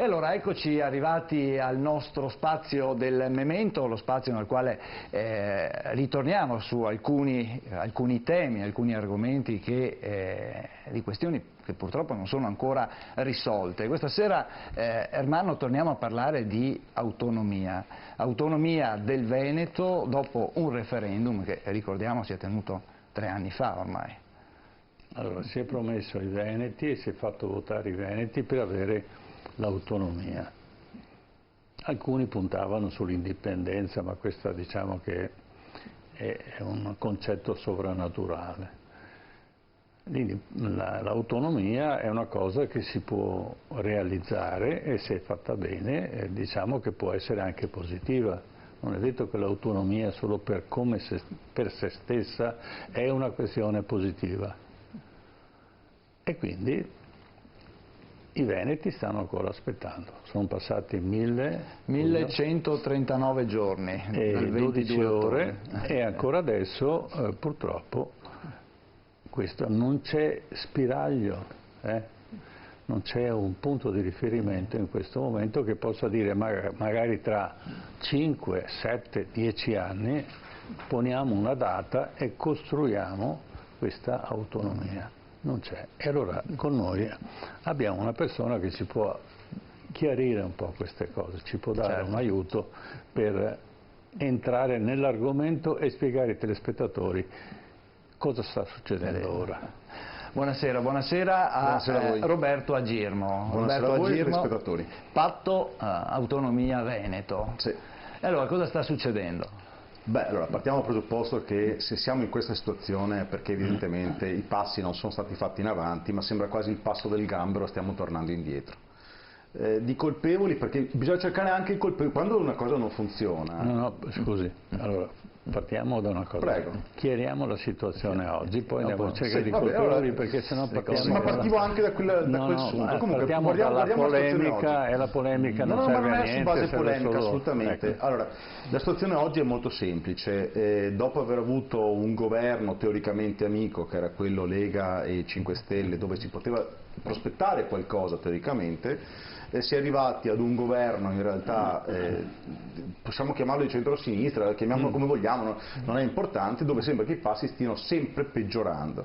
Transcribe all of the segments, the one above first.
E allora eccoci arrivati al nostro spazio del memento, lo spazio nel quale ritorniamo su alcuni temi, alcuni argomenti di questioni che purtroppo non sono ancora risolte. Questa sera, Ermanno, torniamo a parlare di autonomia del Veneto dopo un referendum che, ricordiamo, si è tenuto 3 anni fa ormai. Allora, si è promesso ai Veneti e si è fatto votare i Veneti per avere l'autonomia. Alcuni puntavano sull'indipendenza, ma questo diciamo che è un concetto sovrannaturale. L'autonomia è una cosa che si può realizzare e se è fatta bene diciamo che può essere anche positiva. Non è detto che l'autonomia solo per se stessa è una questione positiva. E quindi i Veneti stanno ancora aspettando, sono passati 1139 giorni, e 12 ore e ancora adesso purtroppo non c'è spiraglio, non c'è un punto di riferimento in questo momento che possa dire magari tra 5, 7, 10 anni poniamo una data e costruiamo questa autonomia. Non c'è. E allora con noi abbiamo una persona che ci può chiarire un po' queste cose, ci può dare un aiuto per entrare nell'argomento e spiegare ai telespettatori cosa sta succedendo ora. Buonasera a voi. Roberto Agirmo. Buonasera a voi e telespettatori. Patto Autonomia Veneto. Sì. E allora cosa sta succedendo? Beh, allora partiamo dal presupposto che se siamo in questa situazione è perché evidentemente i passi non sono stati fatti in avanti, ma sembra quasi il passo del gambero, stiamo tornando indietro. Di colpevoli, perché bisogna cercare anche i colpevoli, quando una cosa non funziona. No, scusi, allora partiamo da una cosa. Prego. Chiariamo la situazione oggi, poi andiamo a cercare i colpevoli, allora, perché sennò partiamo... Sì, ma partivo anche da quel sunto. Comunque, partiamo dalla polemica e la polemica non serve a niente. No, non è su base polemica, solo... assolutamente. Ecco. Allora, la situazione oggi è molto semplice. Dopo aver avuto un governo teoricamente amico, che era quello Lega e 5 Stelle, dove si poteva prospettare qualcosa teoricamente, si è arrivati ad un governo in realtà, possiamo chiamarlo di centro-sinistra, chiamiamolo come vogliamo, non è importante, dove sembra che i passi stiano sempre peggiorando.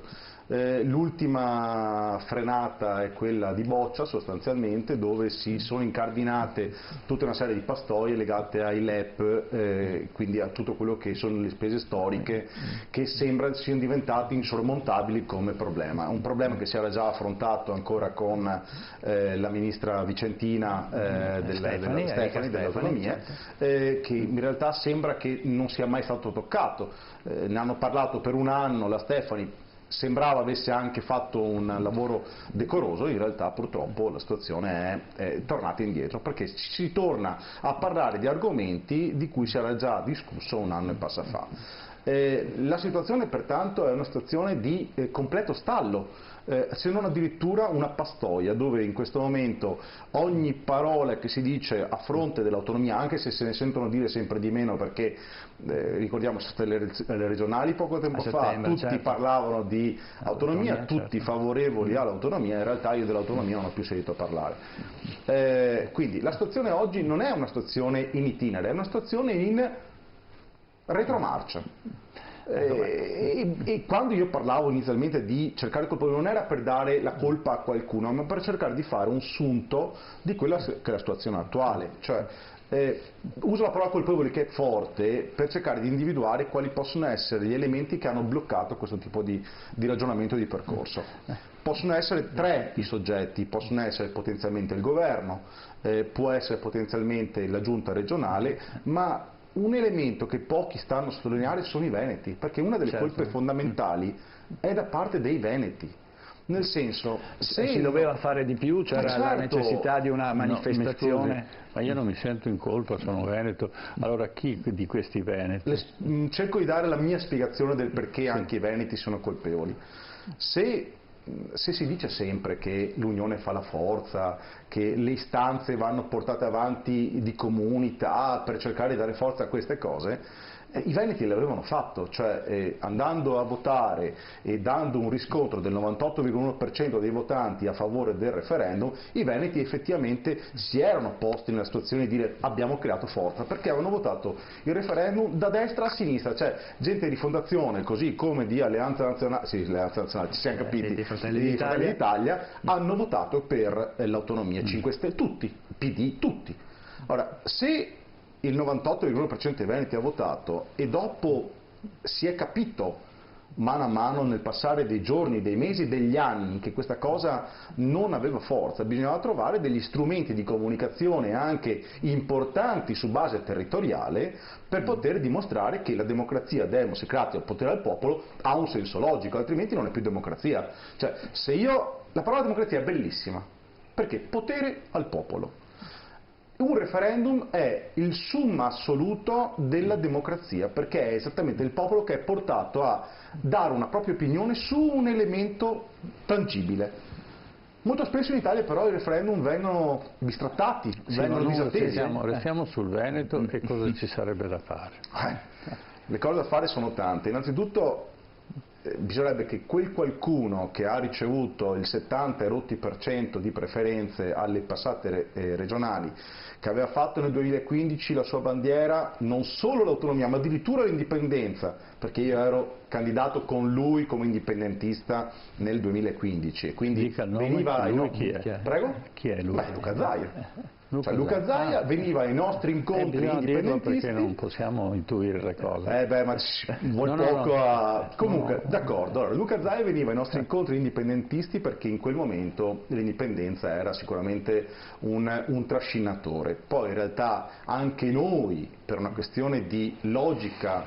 L'ultima frenata è quella di Boccia sostanzialmente, dove si sono incardinate tutta una serie di pastoie legate ai LEP, quindi a tutto quello che sono le spese storiche, che sembra siano diventate insormontabili come problema. Un problema che si era già affrontato ancora con la ministra vicentina Stefani dell'autonomia, che in realtà sembra che non sia mai stato toccato. Ne hanno parlato per un anno, la Stefani sembrava avesse anche fatto un lavoro decoroso, in realtà purtroppo la situazione è tornata indietro, perché si torna a parlare di argomenti di cui si era già discusso un anno e passa fa. La situazione pertanto è una situazione di completo stallo, se non addirittura una pastoia, dove in questo momento ogni parola che si dice a fronte dell'autonomia, anche se se ne sentono dire sempre di meno, perché ricordiamo le regionali poco tempo fa, tutti parlavano di autonomia, tutti favorevoli all'autonomia, in realtà io dell'autonomia non ho più sentito parlare. Quindi la situazione oggi non è una situazione in itinere, è una situazione in retromarcia. E quando io parlavo inizialmente di cercare colpevoli non era per dare la colpa a qualcuno, ma per cercare di fare un sunto di quella che è la situazione attuale, cioè uso la parola colpevoli, che è forte, per cercare di individuare quali possono essere gli elementi che hanno bloccato questo tipo di ragionamento e di percorso. Possono essere 3 i soggetti, possono essere potenzialmente il governo, può essere potenzialmente la giunta regionale, ma un elemento che pochi stanno a sottolineare sono i veneti, perché una delle colpe fondamentali è da parte dei veneti. Nel senso, se si doveva fare di più, c'era la necessità di una manifestazione. Ma io non mi sento in colpa, sono veneto. Allora chi di questi veneti? Cerco di dare la mia spiegazione del perché anche i veneti sono colpevoli. Se si dice sempre che l'unione fa la forza, che le istanze vanno portate avanti di comunità per cercare di dare forza a queste cose, I veneti l'avevano fatto, cioè andando a votare e dando un riscontro del 98,1% dei votanti a favore del referendum, i veneti effettivamente si erano posti nella situazione di dire abbiamo creato forza, perché avevano votato il referendum da destra a sinistra, cioè gente di Fondazione così come di Alleanza Nazionale, sì, Alleanza Nazionale, ci siamo capiti, di Fratelli di d'Italia. Fratelli d'Italia, hanno votato per l'autonomia, 5 Stelle, tutti, PD, tutti. Ora, se il 98,1% dei veneti ha votato e dopo si è capito mano a mano nel passare dei giorni, dei mesi, degli anni che questa cosa non aveva forza, bisognava trovare degli strumenti di comunicazione anche importanti su base territoriale per poter dimostrare che la democrazia democratica, il potere al popolo, ha un senso logico, altrimenti non è più democrazia. Cioè, la parola democrazia è bellissima, perché potere al popolo. Un referendum è il summa assoluto della democrazia, perché è esattamente il popolo che è portato a dare una propria opinione su un elemento tangibile. Molto spesso in Italia però i referendum vengono bistrattati, vengono disattesi. Restiamo sul Veneto e cosa ci sarebbe da fare? Le cose da fare sono tante. Innanzitutto bisognerebbe che quel qualcuno che ha ricevuto il 70% di preferenze alle passate regionali, che aveva fatto nel 2015 la sua bandiera non solo l'autonomia ma addirittura l'indipendenza, perché io ero candidato con lui come indipendentista nel 2015 e quindi Dica il nome, veniva lui chi è? Prego? Chi è lui? Beh, Luca Zaia. Luca Zaia veniva ai nostri incontri indipendentisti, perché non possiamo intuire le cose. Ma vuoi poco a... Comunque, d'accordo, allora, Luca Zaia veniva ai nostri incontri indipendentisti perché in quel momento l'indipendenza era sicuramente un trascinatore. Poi in realtà anche noi, per una questione di logica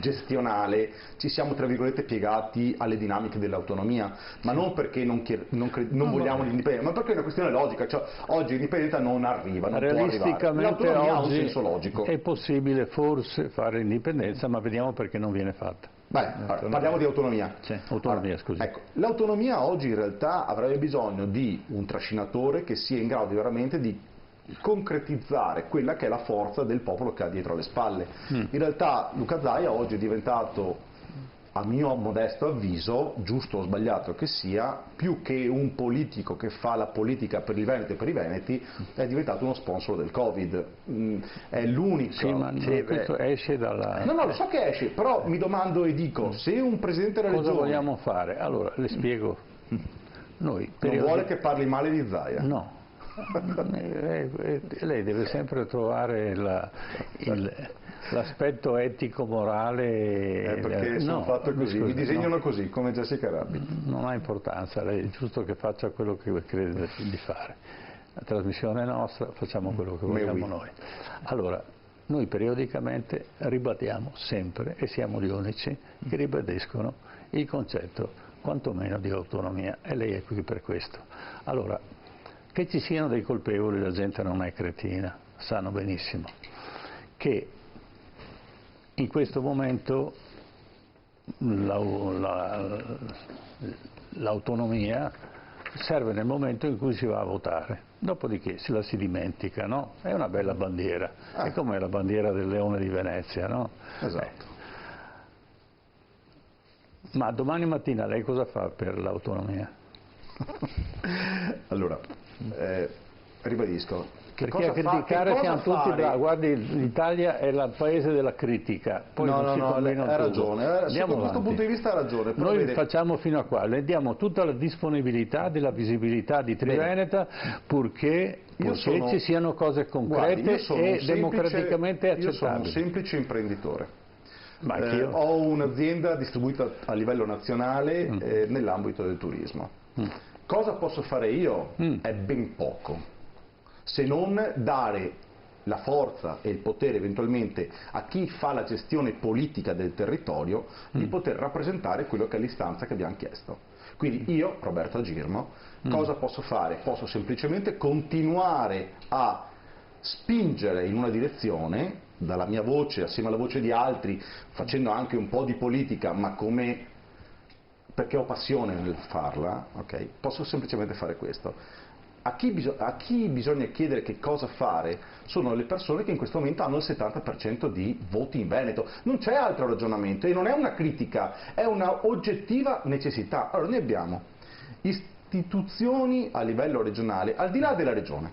gestionale, ci siamo tra virgolette piegati alle dinamiche dell'autonomia, ma non perché non vogliamo l'indipendenza, ma perché è una questione logica, cioè oggi l'indipendenza non arriva, non può arrivare. Realisticamente L'autonomia ha un oggi senso logico. è possibile forse fare l'indipendenza, ma vediamo perché non viene fatta. Parliamo di autonomia. Autonomia, scusi. Ecco, l'autonomia oggi in realtà avrebbe bisogno di un trascinatore che sia in grado veramente di concretizzare quella che è la forza del popolo che ha dietro le spalle. In realtà Luca Zaia oggi è diventato, a mio modesto avviso, giusto o sbagliato che sia, più che un politico che fa la politica per il Veneto e per i veneti, è diventato uno sponsor del Covid. È l'unico... Sì, ma questo esce dalla... No, lo so che esce, però mi domando e dico, se un Presidente della Regione... Cosa vogliamo fare? Allora, le spiego. Noi, non vuole che parli male di Zaia? No. Lei deve sempre trovare l'aspetto etico-morale. Perché sono fatto così, mi disegnano così, come Jessica Rabbit. Non ha importanza, lei è giusto che faccia quello che crede di fare. La trasmissione è nostra, facciamo quello che vogliamo noi. Allora, noi periodicamente ribadiamo sempre, e siamo gli unici che ribadiscono il concetto quantomeno di autonomia, e lei è qui per questo. Allora, che ci siano dei colpevoli, la gente non è cretina, sanno benissimo che in questo momento l'autonomia serve nel momento in cui si va a votare, dopodiché se la si dimentica, no? È una bella bandiera, è come la bandiera del Leone di Venezia, no? Esatto. Ma domani mattina lei cosa fa per l'autonomia? Allora, ribadisco. Perché a criticare siamo tutti bravi. Guardi, l'Italia è il paese della critica. Poi no, hai ragione. Sotto questo punto di vista ha ragione. Però noi facciamo fino a qua, le diamo tutta la disponibilità della visibilità di Triveneta purché ci siano cose concrete e democraticamente accettabili. Io sono un semplice imprenditore. Ho un'azienda distribuita a livello nazionale nell'ambito del turismo. Cosa posso fare io? È ben poco, se non dare la forza e il potere eventualmente a chi fa la gestione politica del territorio di poter rappresentare quello che è l'istanza che abbiamo chiesto. Quindi io, Roberto Agirmo, cosa posso fare? Posso semplicemente continuare a spingere in una direzione, dalla mia voce, assieme alla voce di altri, facendo anche un po' di politica, ma perché ho passione nel farla, posso semplicemente fare questo. a chi bisogna chiedere che cosa fare sono le persone che in questo momento hanno il 70% di voti in Veneto. Non c'è altro ragionamento e non è una critica, è una oggettiva necessità. Allora noi abbiamo istituzioni a livello regionale, al di là della regione,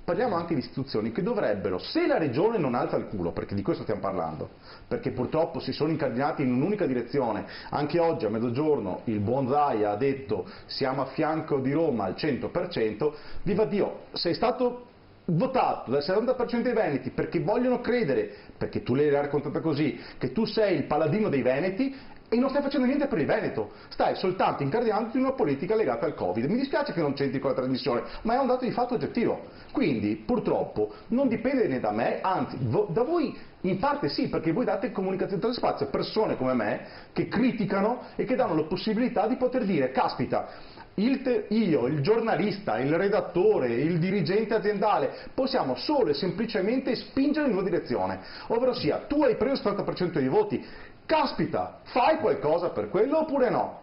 parliamo anche di istituzioni che dovrebbero, se la regione non alza il culo, perché di questo stiamo parlando, perché purtroppo si sono incardinati in un'unica direzione, anche oggi a mezzogiorno il buon Zaia ha detto siamo a fianco di Roma al 100%, viva Dio, sei stato votato dal 70% dei veneti perché vogliono credere, perché tu l'hai raccontata così, che tu sei il paladino dei veneti, e non stai facendo niente per il Veneto, stai soltanto incardinandoti in una politica legata al Covid. Mi dispiace che non c'entri con la trasmissione, ma è un dato di fatto oggettivo. Quindi, purtroppo, non dipende né da me, anzi, da voi in parte sì, perché voi date comunicazione tra spazio a persone come me che criticano e che danno la possibilità di poter dire, caspita, io, il giornalista, il redattore, il dirigente aziendale, possiamo solo e semplicemente spingere in una direzione, ovvero sia, tu hai preso il 70% dei voti, caspita, fai qualcosa per quello oppure no?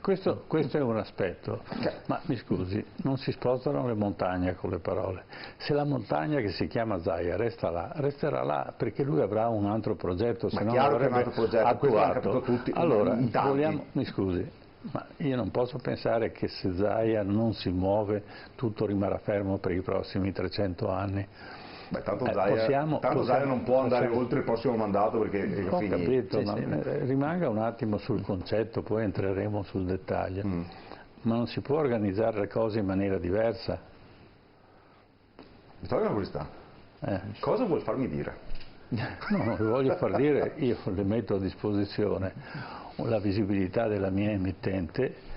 Questo è un aspetto, ma mi scusi, non si spostano le montagne con le parole. Se la montagna che si chiama Zaia resta là, resterà là perché lui avrà un altro progetto, se no avrebbe un altro progetto, attuato. Tutti, allora, mi scusi, ma io non posso pensare che se Zaia non si muove tutto rimarrà fermo per i prossimi 300 anni. Beh, tanto Zaia non può andare oltre il prossimo mandato perché è ho finito. Capito, ma rimanga un attimo sul concetto, poi entreremo sul dettaglio. Ma non si può organizzare le cose in maniera diversa? Mi tolgo una curiosità. Cosa vuol farmi dire? No, non le voglio far dire, io le metto a disposizione la visibilità della mia emittente,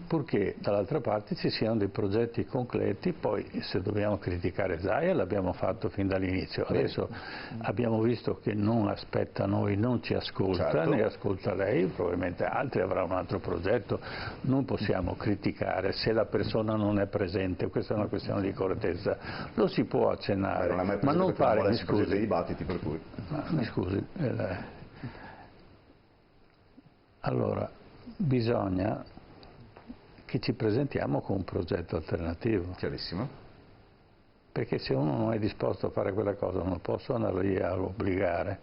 purché dall'altra parte ci siano dei progetti concreti. Poi se dobbiamo criticare Zaia l'abbiamo fatto fin dall'inizio, adesso abbiamo visto che non aspetta noi, non ci ascolta, certo, ne ascolta lei, probabilmente altri avrà un altro progetto, non possiamo criticare se la persona non è presente, questa è una questione di correttezza, lo si può accennare, ma non fare, mi scusi, dei dibattiti per cui. Mi scusi, allora bisogna che ci presentiamo con un progetto alternativo. Chiarissimo. Perché se uno non è disposto a fare quella cosa non posso andare lì a obbligare.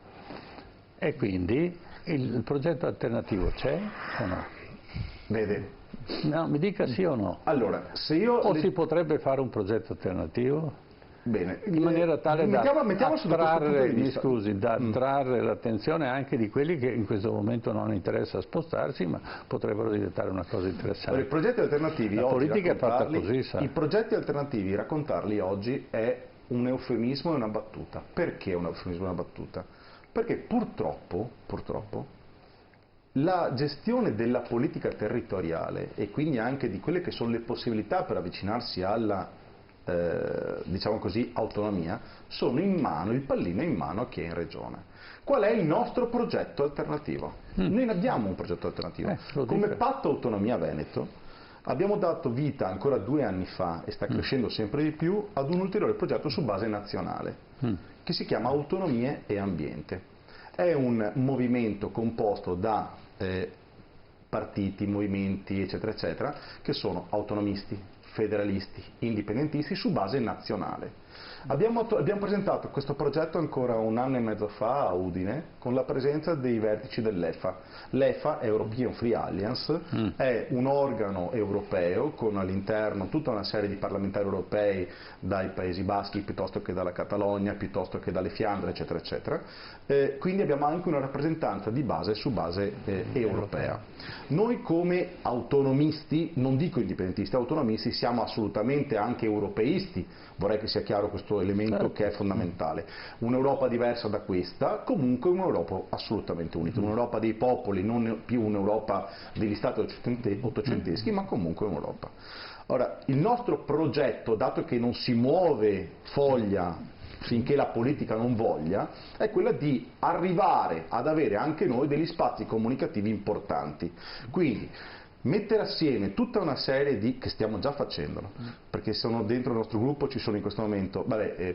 E quindi il progetto alternativo c'è o no? Vede. No, mi dica sì o no. Allora, se io... O si potrebbe fare un progetto alternativo? Bene. In maniera tale da attrarre, attrarre l'attenzione anche di quelli che in questo momento non interessa spostarsi, ma potrebbero diventare una cosa interessante. I progetti alternativi la oggi politica è fatta così, sa. I progetti alternativi, raccontarli oggi è un eufemismo e una battuta. Perché un eufemismo e una battuta? Perché purtroppo la gestione della politica territoriale e quindi anche di quelle che sono le possibilità per avvicinarsi alla diciamo così, autonomia, sono in mano, il pallino è in mano a chi è in regione. Qual è il nostro progetto alternativo? Noi ne abbiamo un progetto alternativo. Come Patto Autonomia Veneto abbiamo dato vita ancora 2 anni fa, e sta crescendo sempre di più, ad un ulteriore progetto su base nazionale, che si chiama Autonomie e Ambiente. È un movimento composto da partiti, movimenti, eccetera, eccetera, che sono autonomisti, federalisti, indipendentisti su base nazionale. Abbiamo presentato questo progetto ancora 1 anno e mezzo fa a Udine con la presenza dei vertici dell'EFA. L'EFA, European Free Alliance, è un organo europeo con all'interno tutta una serie di parlamentari europei dai Paesi Baschi piuttosto che dalla Catalogna, piuttosto che dalle Fiandre, eccetera, eccetera. Quindi abbiamo anche una rappresentanza di base su base europea. Noi come autonomisti, non dico indipendentisti, autonomisti, siamo assolutamente anche europeisti, vorrei che sia chiaro questo elemento che è fondamentale. Un'Europa diversa da questa, comunque un'Europa assolutamente unica, un'Europa dei popoli, non più un'Europa degli stati ottocenteschi, ma comunque un'Europa. Ora, il nostro progetto, dato che non si muove foglia finché la politica non voglia, è quella di arrivare ad avere anche noi degli spazi comunicativi importanti. Quindi mettere assieme tutta una serie di, che stiamo già facendo, perché sono dentro il nostro gruppo, ci sono in questo momento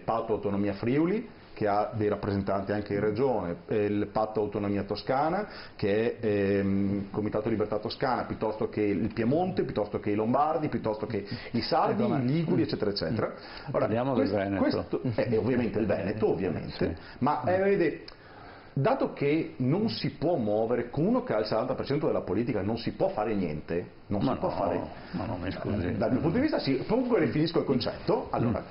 Patto Autonomia Friuli, che ha dei rappresentanti anche in regione, il Patto Autonomia Toscana, che è il Comitato Libertà Toscana, piuttosto che il Piemonte, piuttosto che i Lombardi, piuttosto che i Sardi, i Liguri, eccetera, eccetera. Ora, parliamo del Veneto. Ovviamente il Veneto, ovviamente, sì. Ma vede, dato che non si può muovere, con uno che ha il 70% della politica non si può fare niente, non si può fare. Ma non mi scusi. Dal mio punto di vista sì, comunque definisco il concetto. Allora,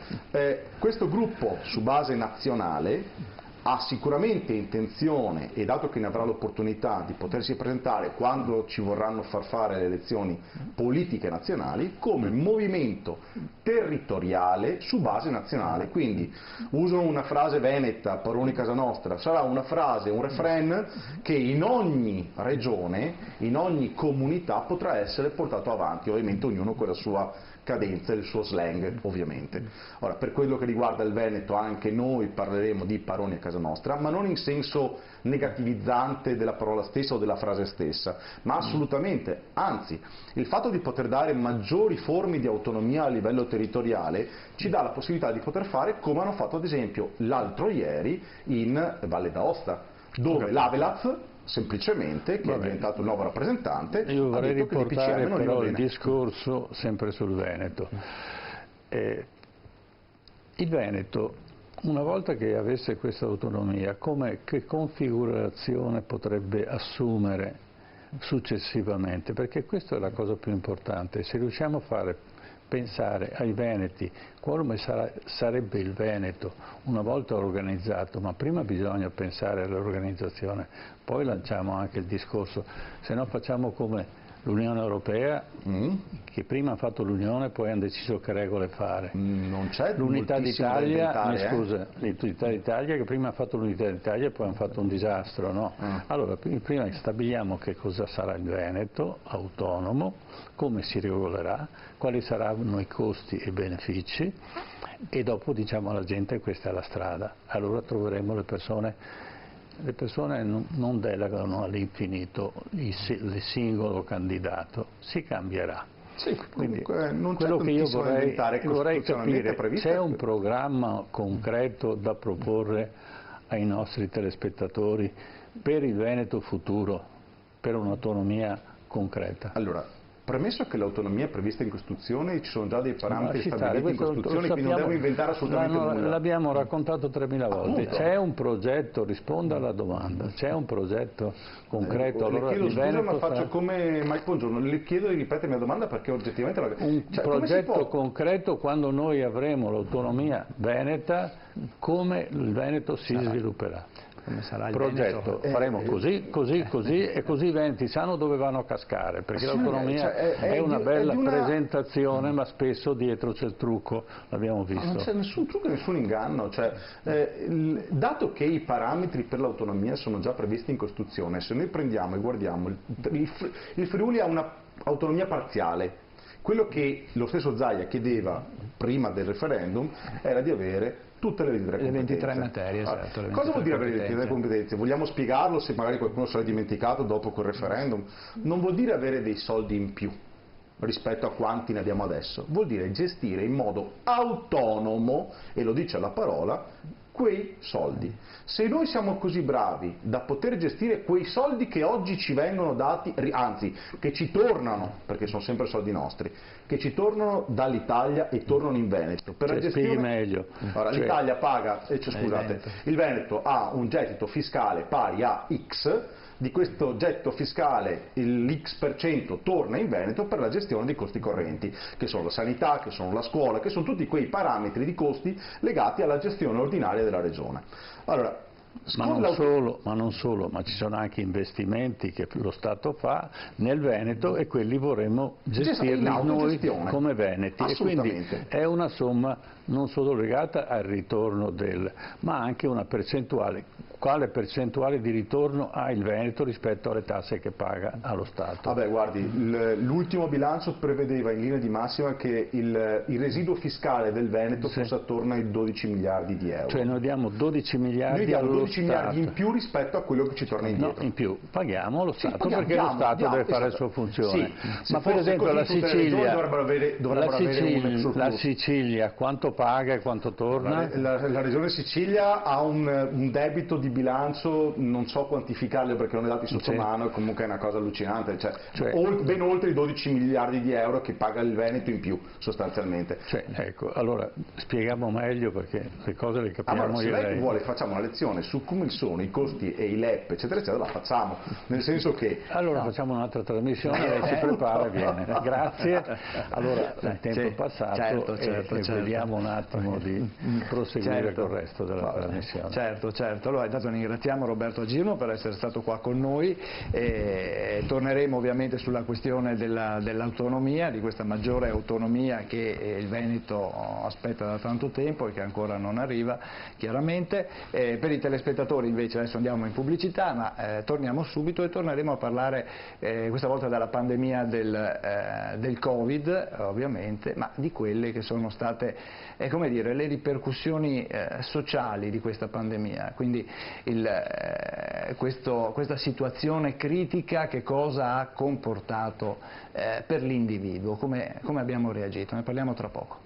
questo gruppo su base nazionale ha sicuramente intenzione, e dato che ne avrà l'opportunità di potersi presentare quando ci vorranno far fare le elezioni politiche nazionali, come movimento territoriale su base nazionale. Quindi uso una frase veneta, Paroni Casa Nostra, sarà una frase, un refrain che in ogni regione, in ogni comunità potrà essere portato avanti, ovviamente ognuno con la sua cadenza e il suo slang, ovviamente. Ora, per quello che riguarda il Veneto, anche noi parleremo di Paroni a casa nostra, ma non in senso negativizzante della parola stessa o della frase stessa, ma assolutamente, anzi, il fatto di poter dare maggiori forme di autonomia a livello territoriale ci dà la possibilità di poter fare come hanno fatto ad esempio l'altro ieri in Valle d'Aosta, dove l'Avelaz semplicemente, che è diventato il nuovo rappresentante, io vorrei riportare però il bene. discorso sempre sul Veneto. Il Veneto, una volta che avesse questa autonomia, che configurazione potrebbe assumere successivamente? Perché questa è la cosa più importante. Se riusciamo a pensare ai veneti come sarebbe il Veneto una volta organizzato, ma prima bisogna pensare all'organizzazione, poi lanciamo anche il discorso, se no facciamo come l'Unione Europea, che prima ha fatto l'Unione, poi hanno deciso che regole fare. Non c'è l'Unità d'Italia, inventare, l'Unità d'Italia che prima ha fatto l'Unità d'Italia e poi hanno fatto un disastro, no? Allora, prima stabiliamo che cosa sarà il Veneto autonomo, come si regolerà, quali saranno i costi e i benefici, e dopo diciamo alla gente questa è la strada. Allora troveremo le persone non delegano all'infinito il singolo candidato, si cambierà. Sì, quindi non quello che io vorrei capire, capire, c'è un programma concreto da proporre ai nostri telespettatori per il Veneto futuro, per un'autonomia concreta? Allora, premesso che l'autonomia è prevista in Costituzione, ci sono già dei parametri stabiliti in Costituzione, quindi non devo inventare assolutamente nulla. L'abbiamo raccontato 3000 volte. C'è un progetto, risponda alla domanda, c'è un progetto concreto? Le allora chiedo scusa, ma faccio sta... come Mike Bongiorno, le chiedo di ripetermi la domanda perché oggettivamente... Un progetto concreto quando noi avremo l'autonomia veneta, come il Veneto si svilupperà? Come sarà il progetto, faremo così e così i veneti sanno dove vanno a cascare, perché l'autonomia è una bella presentazione, ma spesso dietro c'è il trucco, l'abbiamo visto. Non c'è nessun trucco, nessun inganno, dato che i parametri per l'autonomia sono già previsti in Costituzione, se noi prendiamo e guardiamo, il Friuli ha un'autonomia parziale. Quello che lo stesso Zaia chiedeva prima del referendum era di avere tutte le 23 materie, esatto. Cosa vuol dire avere le 23 competenze? Vogliamo spiegarlo, se magari qualcuno se l'ha dimenticato dopo quel referendum? Non vuol dire avere dei soldi in più rispetto a quanti ne abbiamo adesso, vuol dire gestire in modo autonomo, e lo dice la parola, quei soldi. Se noi siamo così bravi da poter gestire quei soldi che oggi ci vengono dati, anzi che ci tornano, perché sono sempre soldi nostri, che ci tornano dall'Italia e tornano in Veneto. Per la gestione meglio. Allora, l'Italia paga, scusate, il Veneto ha un gettito fiscale pari a X, di questo gettito fiscale l'X% torna in Veneto per la gestione dei costi correnti, che sono la sanità, che sono la scuola, che sono tutti quei parametri di costi legati alla gestione ordinaria della regione. Allora, ma non solo, ma ci sono anche investimenti che lo Stato fa nel Veneto e quelli vorremmo gestirli noi come veneti, e quindi è una somma non solo legata al ritorno ma anche una percentuale. Quale percentuale di ritorno ha il Veneto rispetto alle tasse che paga allo Stato? Vabbè, guardi, l'ultimo bilancio prevedeva in linea di massima che il residuo fiscale del Veneto fosse attorno ai 12 miliardi di euro. Cioè noi diamo 12 miliardi noi diamo 12 Stato. Miliardi in più rispetto a quello che ci torna indietro. No, in più, paghiamo lo Stato, perché lo Stato deve fare la sua funzione. Sì, ma per esempio la Sicilia, dovrebbero avere un surplus. la Sicilia quanto paga e quanto torna? La Regione Sicilia ha un debito di bilancio, non so quantificarlo perché non è dati sotto mano, e comunque è una cosa allucinante, ben oltre i 12 miliardi di euro che paga il Veneto in più sostanzialmente. Ecco, allora spieghiamo meglio perché le cose le capiamo se io e lei lei. vuole facciamo una lezione su come sono i costi e i LEP eccetera eccetera, la facciamo, nel senso che... Allora facciamo un'altra trasmissione, lei si prepara e viene. Grazie. Allora il tempo è passato e vediamo un attimo di proseguire col resto della trasmissione. Certo. Allora intanto ringraziamo Roberto Agirno per essere stato qua con noi e torneremo ovviamente sulla questione dell'autonomia, di questa maggiore autonomia che il Veneto aspetta da tanto tempo e che ancora non arriva, chiaramente. Per i telespettatori invece adesso andiamo in pubblicità, ma torniamo subito e torneremo a parlare questa volta della pandemia del Covid, ovviamente, ma di quelle che sono state come dire, le ripercussioni sociali di questa pandemia, quindi questa situazione critica che cosa ha comportato per l'individuo, come abbiamo reagito, ne parliamo tra poco.